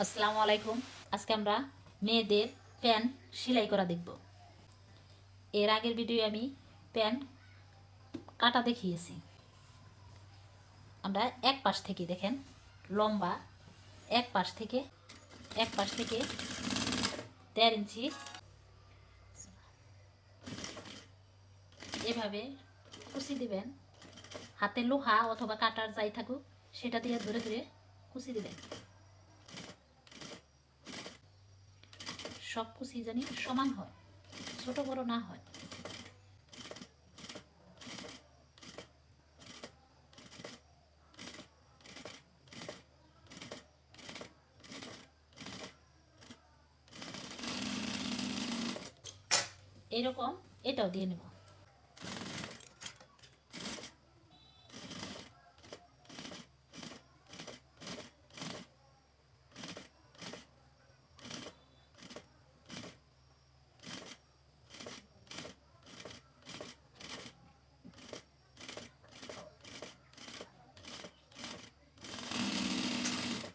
আসসালামু আলাইকুম। আজকে আমরা মেয়েদের প্যান্ট সেলাই করা দেখব। এর আগের ভিডিও আমি প্যান্ট কাটা দেখিয়েছি। আমরা এক পাশ থেকে দেখেন লম্বা এক পাশ থেকে 1.5 ইঞ্চি এভাবে কুচি দিবেন। হাতে লোহা অথবা কাটার যাই থাকুক সেটা দিয়ে ধরে ধরে কুচি দিবেন। সব কুচি জানি সমান হয়, ছোট বড় না হয়। এরকম এটাও দিয়ে নেব।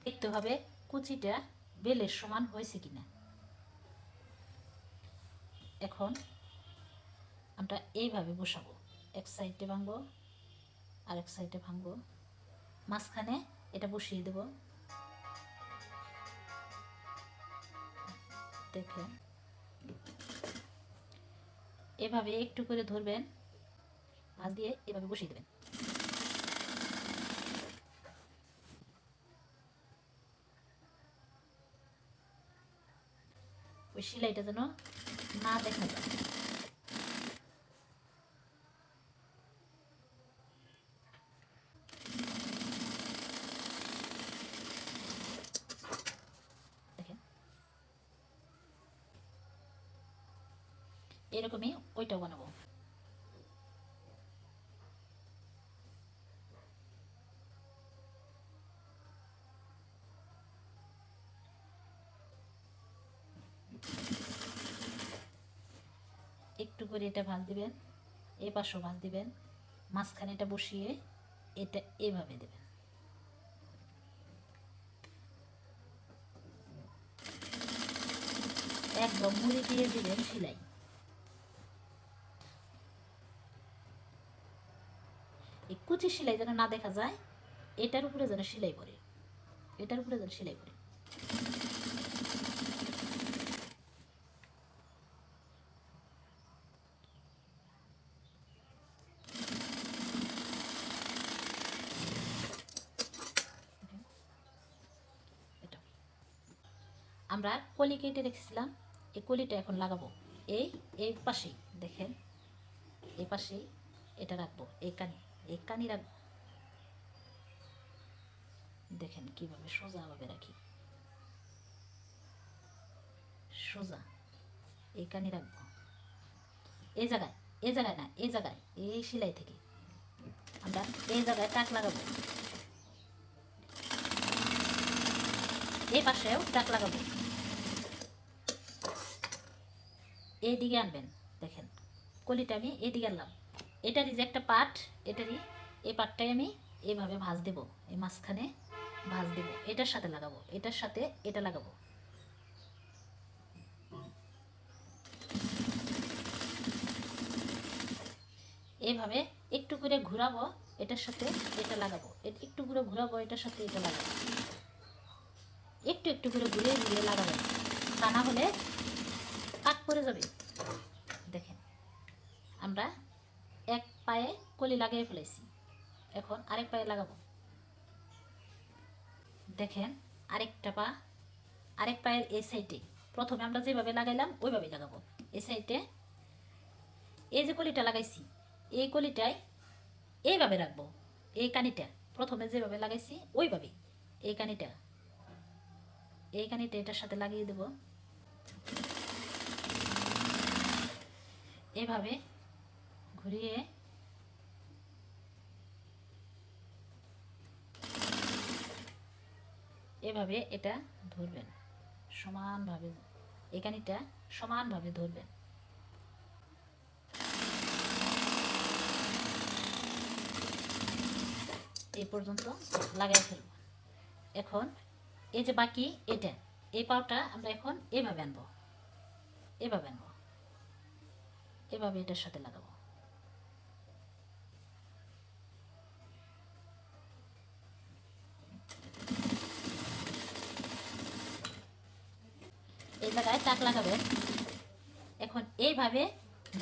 দেখতে হবে কুচিটা বেলের সমান হয়েছে কিনা। এখন আমরা এইভাবে বসাবো, এক সাইডে ভাঙবো আর এক সাইডে ভাঙবো, মাঝখানে এটা বসিয়ে দেব। দেখেন এভাবে একটু করে ধরবেন, ভাঁজ দিয়ে এভাবে বসিয়ে দেবেন। ওই সেলাইটা যেন না দেখা যায়। দেখেন এরকমই ওইটাও বানাবো। একটু করে এটা ভাঁজ দিবেন, এ পাশেও ভাঁজ দিবেন, মাঝখানে এটা বসিয়ে এটা এভাবে দেবেন। একদম মুড়ি দিয়ে দিবেন সেলাই। এই কুচি সেলাই যেন না দেখা যায়, এটার উপরে যেন সেলাই করে, এটার উপরে যেন সেলাই করে। এটা আমরা কলি কেটে রেখেছিলাম, এই কলিটা এখন লাগাবো। এই এই পাশেই দেখেন, এই পাশেই এটা রাখবো, এই কানি রাখবো। দেখেন কিভাবে সোজাভাবে রাখি, সোজা এই কানি রাখবো। এই জায়গায়, এই জায়গায় না, এই জায়গায়, এই সেলাই থেকে আমরা এই জায়গায় টাক লাগাবো, এই পাশেও টাক লাগাবো। এইদিকে আনবেন, দেখেন কলিটা আমি এইদিকে আনলাম। এটারই যে একটা পার্ট, এটারই এই পার্টটাই আমি এইভাবে ভাঁজ দেব, এই মাঝখানে ভাঁজ দেব, এটার সাথে লাগাবো, এটার সাথে এটা লাগাবো। এইভাবে একটু করে ঘোরাবো, এটার সাথে এটা লাগাবো, একটু করে ঘোরাবো, এটার সাথে এটা লাগাবো, একটু একটু করে ঘুরে ঘুরে লাগাবেন, তা না হলে কাট পড়ে যাবে। দেখেন আমরা এক পায়ে কলি লাগিয়ে ফেলেছি, এখন আরেক পায়ে লাগাবো। দেখেন আরেক পায়ের এই সাইডে প্রথমে আমরা যেভাবে লাগাইলাম ওইভাবেই লাগাবো। এই সাইডে এই যে কলিটা লাগাইছি, এই কলিটাই এইভাবে রাখবো। এই কানিটা প্রথমে যেভাবে লাগাইছি ওইভাবেই এই কানিটা এটার সাথে লাগিয়ে দেব। এভাবে ঘুরিয়ে এভাবে এটা ধরবেন সমানভাবে, এই কানিটা সমানভাবে ধরবেন। এই পর্যন্ত লাগাই ফেলব। এখন এই যে বাকি এটা, এই পাউটা আমরা এখন এভাবে আনবো, এভাবে আনবো, এভাবে এটার সাথে লাগাবো। এই জায়গায় টাক লাগাবেন, এখন এইভাবে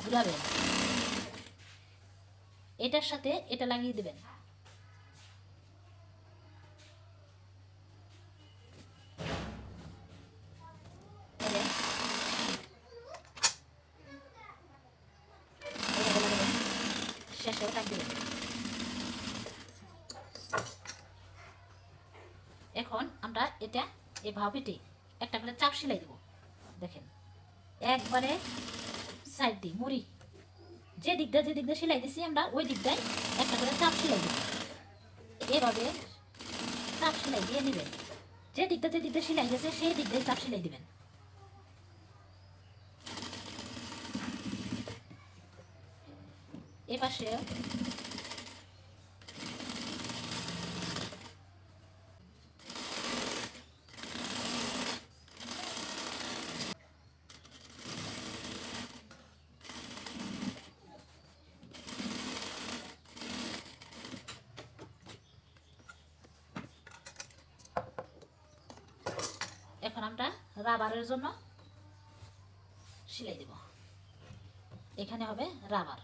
ঘুরাবেন, এটার সাথে এটা লাগিয়ে দেবেন। শেষেও টাক দেবেন। এখন আমরা এটা এভাবে একটা করে চাপ সেলাই দেব। দেখেন একবারে সাইড দিই মুড়ি, যে দিকটা সেলাই দিছি আমরা ওই দিকটায় একটা করে চাপ সেলাই দেব। এভাবে চাপ সেলাই দিয়ে নেবেন, যে দিকটা সেলাই গেছে সেই দিকটায় চাপ সেলাই দিবেন। এপাশে এখন আমরা রাবারের জন্য সেলাই দেব। এখানে হবে রাবার।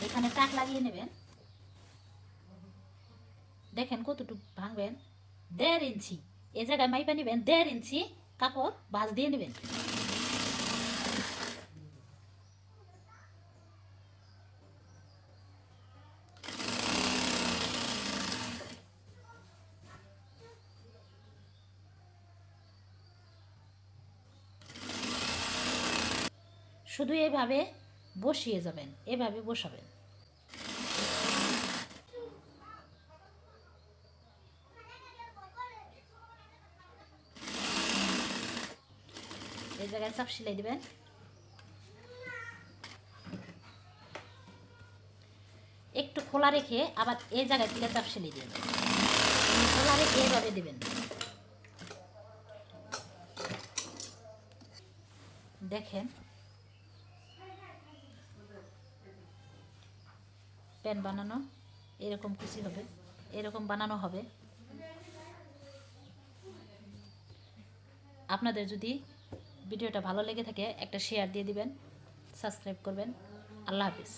এখানে টাক লাগিয়ে নেবেন। দেখেন কতটুকু ভাঙবেন, 1.5 ইঞ্চি। এই জায়গায় মাইপা নেবেন, 1.5 ইঞ্চি কাপড় ভাঁজ দিয়ে নেবেন। শুধু এভাবে বসিয়ে যাবেন, এভাবে বসাবেন। এই জায়গায় চাপ সেলাই দিবেন। একটু খোলা রেখে আবার এই জায়গায় থেকে চাপ সেলাই দিবেন। খোলা রেখে এভাবে দিবেন। দেখেন প্যান্ট বানানো এরকম কিছু হবে, এরকম বানানো হবে। আপনাদের যদি ভিডিওটা ভালো লেগে থাকে একটা শেয়ার দিয়ে দিবেন, সাবস্ক্রাইব করবেন। আল্লাহ হাফিজ।